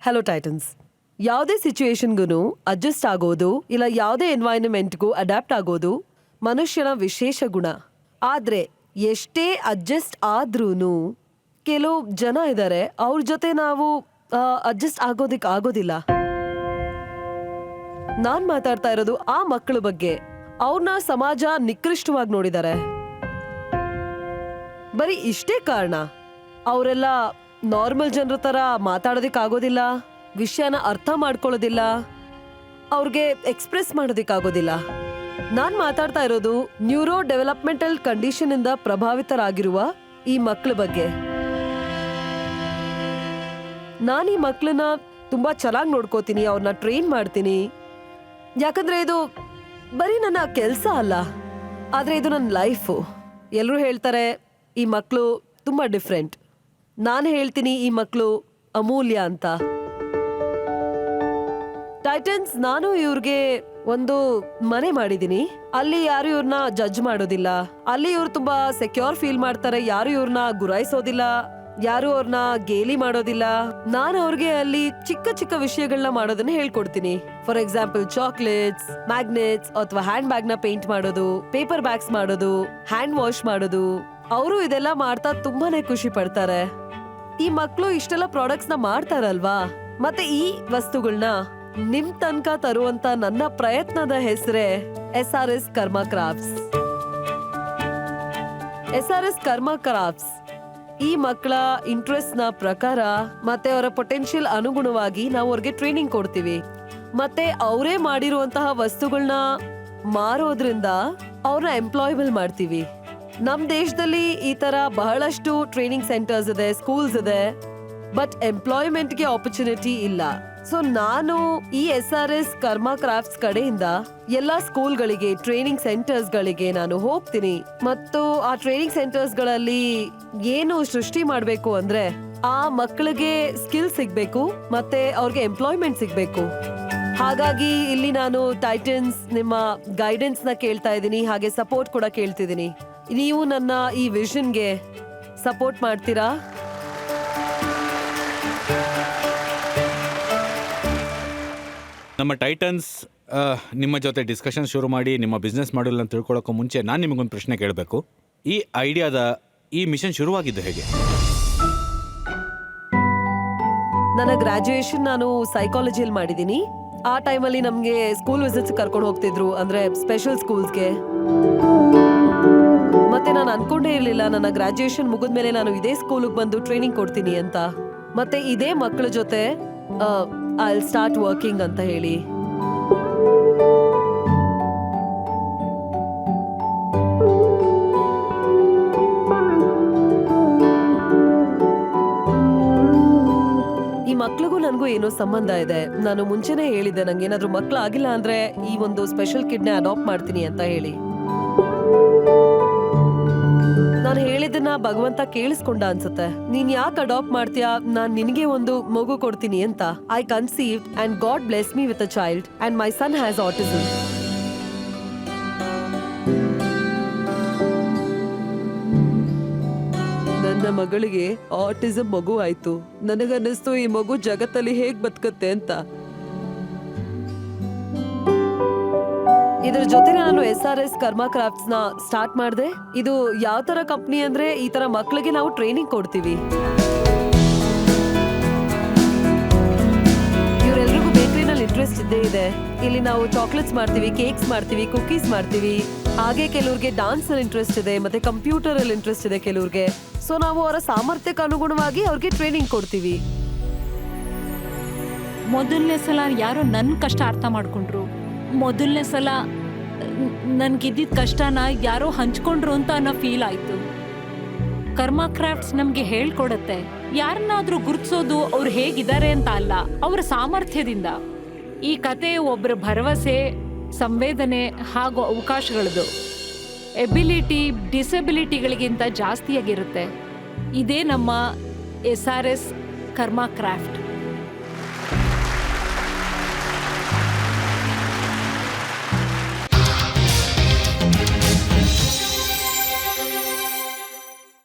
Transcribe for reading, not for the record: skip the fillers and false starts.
Hello Titans. ಯಾವುದೇ ಸಿಚುವೇಶನ್ಗೂ adjust ಆಗೋದು ಇಲ್ಲ ಯಾವುದೇ ಎನ್ವೈರನ್ಮೆಂಟ್ಗೂ ಅಡ್ಯಾಪ್ಟ್ ಆಗೋದು ಮನುಷ್ಯನ ವಿಶೇಷ ಗುಣ. ಆದರೆ ಎಷ್ಟೇ ಅಡ್ಜಸ್ಟ್ ಆದ್ರೂ ಕೆಲವು ಜನ ಇದ್ದಾರೆ, ಅವ್ರ ಜೊತೆ ನಾವು ಅಡ್ಜಸ್ಟ್ ಆಗೋದಿಕ್ ಆಗೋದಿಲ್ಲ. ನಾನ್ ಮಾತಾಡ್ತಾ ಇರೋದು ಆ ಮಕ್ಕಳ ಬಗ್ಗೆ. ಅವ್ರನ್ನ ಸಮಾಜ ನಿಕೃಷ್ಟವಾಗಿ ನೋಡಿದ್ದಾರೆ. ಬರೀ ಇಷ್ಟೇ ಕಾರಣ, ಅವರೆಲ್ಲ ನಾರ್ಮಲ್ ಜನರ ತರ ಮಾತಾಡೋದಿಕ್ ಆಗೋದಿಲ್ಲ, ವಿಷಯನ ಅರ್ಥ ಮಾಡ್ಕೊಳ್ಳೋದಿಲ್ಲ, ಅವ್ರಿಗೆ ಎಕ್ಸ್ಪ್ರೆಸ್ ಮಾಡೋದಿಕ್ಕಾಗೋದಿಲ್ಲ. ನಾನ್ ಮಾತಾಡ್ತಾ ಇರೋದು ನ್ಯೂರೋ ಡೆವಲಪ್ಮೆಂಟಲ್ ಕಂಡೀಷನ್ ಇಂದ ಪ್ರಭಾವಿತರಾಗಿರುವ ಈ ಮಕ್ಕಳ ಬಗ್ಗೆ. ನಾನು ಈ ಮಕ್ಕಳನ್ನ ತುಂಬಾ ಚೆನ್ನಾಗಿ ನೋಡ್ಕೋತೀನಿ, ಅವ್ರನ್ನ ಟ್ರೈನ್ ಮಾಡ್ತೀನಿ. ಯಾಕಂದ್ರೆ ಇದು ಬರೀ ನನ್ನ ಕೆಲಸ ಅಲ್ಲ, ಆದ್ರೆ ಇದು ನನ್ನ ಲೈಫು. ಎಲ್ಲರೂ ಹೇಳ್ತಾರೆ ಈ ಮಕ್ಕಳು ತುಂಬಾ ಡಿಫ್ರೆಂಟ್. ನಾನು ಹೇಳ್ತೀನಿ ಈ ಮಕ್ಕಳು ಅಮೂಲ್ಯ ಅಂತ. ಟೈಟನ್ಸ್, ನಾನು ಇವ್ರಿಗೆ ಒಂದು ಮನೆ ಮಾಡಿದೀನಿ. ಅಲ್ಲಿ ಯಾರು ಇವ್ರನ್ನ ಜಡ್ಜ್ ಮಾಡೋದಿಲ್ಲ. ಅಲ್ಲಿ ಇವ್ರು ತುಂಬಾ ಸೆಕ್ಯೂರ್ ಫೀಲ್ ಮಾಡ್ತಾರೆ. ಯಾರು ಇವ್ರನ್ನ ಗುರಾಯಿಸೋದಿಲ್ಲ, ಯಾರು ಅವ್ರನ್ನ ಗೇಲಿ ಮಾಡೋದಿಲ್ಲ. ನಾನು ಅವ್ರಿಗೆ ಅಲ್ಲಿ ಚಿಕ್ಕ ಚಿಕ್ಕ ವಿಷಯಗಳನ್ನ ಮಾಡೋದನ್ನ ಹೇಳ್ಕೊಡ್ತೀನಿ. ಫಾರ್ ಎಕ್ಸಾಂಪಲ್ ಚಾಕ್ಲೇಟ್ಸ್, ಮ್ಯಾಗ್ನೆಟ್ಸ್ ಅಥವಾ ಹ್ಯಾಂಡ್ ಬ್ಯಾಗ್ ನ ಪೇಂಟ್ ಮಾಡೋದು, ಪೇಪರ್ ಬ್ಯಾಗ್ಸ್ ಮಾಡೋದು, ಹ್ಯಾಂಡ್ ವಾಶ್ ಮಾಡೋದು. ಅವರು ಇದೆಲ್ಲ ಮಾಡ್ತಾ ತುಂಬಾನೇ ಖುಷಿ ಪಡ್ತಾರೆ. ಈ ಮಕ್ಕಳು ಇಷ್ಟೆಲ್ಲ ಪ್ರಾಡಕ್ಟ್ಸ್ ನ ಮಾಡ್ತಾರಲ್ವಾ, ಮತ್ತೆ ಈ ವಸ್ತುಗಳನ್ನ ನಿಮ್ ತನಕ ತರುವಂತ ನನ್ನ ಪ್ರಯತ್ನದ ಹೆಸರೇ SRS ಕರ್ಮ ಕ್ರಾಫ್ಟ್ಸ್. SRS ಕರ್ಮ ಕ್ರಾಫ್ಟ್ಸ್ ಈ ಮಕ್ಕಳ ಇಂಟ್ರೆಸ್ಟ್ ನ ಪ್ರಕಾರ ಮತ್ತೆ ಅವರ ಪೊಟೆನ್ಶಿಯಲ್ ಅನುಗುಣವಾಗಿ ನಾವು ಅವ್ರಿಗೆ ಟ್ರೈನಿಂಗ್ ಕೊಡ್ತೀವಿ. ಮತ್ತೆ ಅವರೇ ಮಾಡಿರುವಂತಹ ವಸ್ತುಗಳನ್ನ ಮಾರೋದ್ರಿಂದ ಅವ್ರನ್ನ ಎಂಪ್ಲಾಯಬಲ್ ಮಾಡ್ತೀವಿ. ನಮ್ ದೇಶದಲ್ಲಿ ಈ ತರ ಬಹಳಷ್ಟು ಟ್ರೈನಿಂಗ್ ಸೆಂಟರ್ಸ್ ಇದೆ, ಸ್ಕೂಲ್ಸ್ ಇದೆ, ಬಟ್ ಎಂಪ್ಲಾಯ್ಮೆಂಟ್ಗೆ ಆಪರ್ಚುನಿಟಿ ಇಲ್ಲ. ಸೊ ನಾನು ಈ SRS ಕರ್ಮ ಕ್ರಾಫ್ಟ್ಸ್ ಕಡೆಯಿಂದ ಎಲ್ಲಾ ಸ್ಕೂಲ್ಗಳಿಗೆ, ಟ್ರೈನಿಂಗ್ ಸೆಂಟರ್ಸ್ ಗಳಿಗೆ ನಾನು ಹೋಗ್ತೀನಿ. ಮತ್ತು ಆ ಟ್ರೈನಿಂಗ್ ಸೆಂಟರ್ಸ್ ಗಳಲ್ಲಿ ಏನು ಸೃಷ್ಟಿ ಮಾಡ್ಬೇಕು ಅಂದ್ರೆ ಆ ಮಕ್ಕಳಿಗೆ ಸ್ಕಿಲ್ ಸಿಗ್ಬೇಕು ಮತ್ತೆ ಅವ್ರಿಗೆ ಎಂಪ್ಲಾಯ್ಮೆಂಟ್ ಸಿಗ್ಬೇಕು. ಹಾಗಾಗಿ ಇಲ್ಲಿ ನಾನು ಟೈಟನ್ಸ್ ನಿಮ್ಮ ಗೈಡೆನ್ಸ್ ನ ಕೇಳ್ತಾ ಇದ್ದೀನಿ, ಹಾಗೆ ಸಪೋರ್ಟ್ ಕೂಡ ಕೇಳ್ತಿದ್ದೀನಿ. ನೀವು ನನ್ನ ಈ ವಿಷನ್ಗೆ ಸಪೋರ್ಟ್ ಮಾಡ್ತೀರಾ? ನಮ್ಮ ಟೈಟನ್ಸ್ ನಿಮ್ಮ ಜೊತೆ ಡಿಸ್ಕಷನ್ ಶುರು ಮಾಡಿ ನಿಮ್ಮ ಬಿಸ್ನೆಸ್ ಮಾಡಲ್ ಅಂತ ತಿಳ್ಕೊಳ್ಳೋಕ್ಕೂ ಮುಂಚೆ ನಾನು ನಿಮಗೊಂದು ಪ್ರಶ್ನೆ ಕೇಳಬೇಕು. ಈ ಐಡಿಯಾದ ಈ ಮಿಷನ್ ಶುರುವಾಗಿದ್ದು ಹೇಗೆ? ನನ್ನ ಗ್ರಾಜುಯೇಷನ್ ನಾನು ಸೈಕಾಲಜಿಯಲ್ಲಿ ಮಾಡಿದ್ದೀನಿ. ಆ ಟೈಮಲ್ಲಿ ನಮಗೆ ಸ್ಕೂಲ್ ವಿಸಿಟ್ಸ್ ಕರ್ಕೊಂಡು ಹೋಗ್ತಿದ್ರು, ಅಂದ್ರೆ ಸ್ಪೆಷಲ್ ಸ್ಕೂಲ್ಸ್ಗೆ. ಮತ್ತೆ ನಾನು ಅನ್ಕೊಂಡೇ ಇರಲಿಲ್ಲ ನನ್ನ ಗ್ರಾಜುಯೇಷನ್ ಮುಗಿದ್ಮೇಲೆ ನಾನು ಇದೇ ಸ್ಕೂಲಿಗೆ ಬಂದು ಟ್ರೈನಿಂಗ್ ಕೊಡ್ತೀನಿ ಅಂತ, ಮತ್ತೆ ಇದೇ ಮಕ್ಕಳ ಜೊತೆ ಐ ವಿಲ್ ಸ್ಟಾರ್ಟ್ ವರ್ಕಿಂಗ್ ಅಂತ ಹೇಳಿ. ಈ ಮಕ್ಳಿಗೂ ನನಗೂ ಏನೋ ಸಂಬಂಧ ಇದೆ. ನಾನು ಮುಂಚೆನೆ ಹೇಳಿದ್ದೆ ನಂಗೆ ಏನಾದ್ರೂ ಮಕ್ಳು ಆಗಿಲ್ಲ ಅಂದ್ರೆ ಈ ಒಂದು ಸ್ಪೆಷಲ್ ಕಿಡ್ನ ಅಡಾಪ್ಟ್ ಮಾಡ್ತೀನಿ ಅಂತ ಹೇಳಿ. ನಾನು ಹೇಳಿದ್ದನ್ನ ಭಗವಂತ ಕೇಳಿಸ್ಕೊಂಡ ಅನ್ಸುತ್ತೆ. ನೀನ್ ಯಾಕೆ ಅಡಾಪ್ಟ್ ಮಾಡ್ತೀಯಾ, ನಾನ್ ನಿನಗೆ ಒಂದು ಮಗು ಕೊಡ್ತೀನಿ ಅಂತ. I conceived and God bless me with a child and my son has autism. ನನ್ನ ಮಗಳಿಗೆ ಆಟಿಸಮ್ ಮಗು ಆಯ್ತು. ನನಗನ್ನಿಸ್ತು ಈ ಮಗು ಜಗತ್ತಲ್ಲಿ ಹೇಗ್ ಬದುಕತ್ತೆ ಅಂತ. ಇದ್ರ ಜೊತೆ ನಾನು SRS ಕರ್ಮ ಕ್ರಾಫ್ಟ್ಸ್ ನ ಸ್ಟಾರ್ಟ್ ಮಾಡಿದೆ. ಇದು ಯಾವ ತರ ಕಂಪ್ನಿ ಅಂದ್ರೆ ಈ ತರ ಮಕ್ಕಳಿಗೆ ನಾವು ಟ್ರೈನಿಂಗ್ ಕೊಡ್ತೀವಿ. ಇವರೆಲ್ರಿಗೂ ಬೇಕರಿನಲ್ಲಿ ಇಂಟ್ರೆಸ್ಟ್ ಇದ್ದೇ ಇದೆ. ಇಲ್ಲಿ ನಾವು ಚಾಕ್ಲೇಟ್ಸ್ ಮಾಡ್ತೀವಿ, ಕೇಕ್ಸ್ ಮಾಡ್ತೀವಿ, ಕುಕೀಸ್ ಮಾಡ್ತೀವಿ. ಹಾಗೆ ಕೆಲವ್ರಿಗೆ ಡಾನ್ಸ್ ಅಲ್ಲಿ ಇಂಟ್ರೆಸ್ಟ್ ಇದೆ, ಮತ್ತೆ ಕಂಪ್ಯೂಟರ್ ಅಲ್ಲಿ ಇಂಟ್ರೆಸ್ಟ್ ಇದೆ ಕೆಲವ್ರಿಗೆ. ಸೊ ನಾವು ಅವರ ಸಾಮರ್ಥ್ಯಕ್ಕೆ ಅನುಗುಣವಾಗಿ ಅವ್ರಿಗೆ ಟ್ರೈನಿಂಗ್ ಕೊಡ್ತೀವಿ. ಮೊದಲನೇ ಸಲ ಯಾರೋ ನನ್ನ ಕಷ್ಟ ಅರ್ಥ ಮಾಡ್ಕೊಂಡ್ರು. ಮೊದಲನೇ ಸಲ ನನ್ಗಿದ್ದಿದ್ದ ಕಷ್ಟನ ಯಾರೋ ಹಂಚ್ಕೊಂಡ್ರು ಅಂತ ಅನ್ನೋ ಫೀಲ್ ಆಯ್ತು. ಕರ್ಮ ಕ್ರಾಫ್ಟ್ಸ್ ನಮ್ಗೆ ಹೇಳ್ಕೊಡತ್ತೆ ಯಾರನ್ನಾದ್ರೂ ಗುರುತಿಸೋದು ಅವ್ರು ಹೇಗಿದ್ದಾರೆ ಅಂತ ಅಲ್ಲ, ಅವರ ಸಾಮರ್ಥ್ಯದಿಂದ. ಈ ಕತೆ ಒಬ್ಬರ ಭರವಸೆ, ಸಂವೇದನೆ ಹಾಗೂ ಅವಕಾಶಗಳದು ಎಬಿಲಿಟಿ ಡಿಸೆಬಿಲಿಟಿಗಳಿಗಿಂತ ಜಾಸ್ತಿಯಾಗಿರುತ್ತೆ. ಇದೇ ನಮ್ಮ SRS ಕರ್ಮ ಕ್ರಾಫ್ಟ್.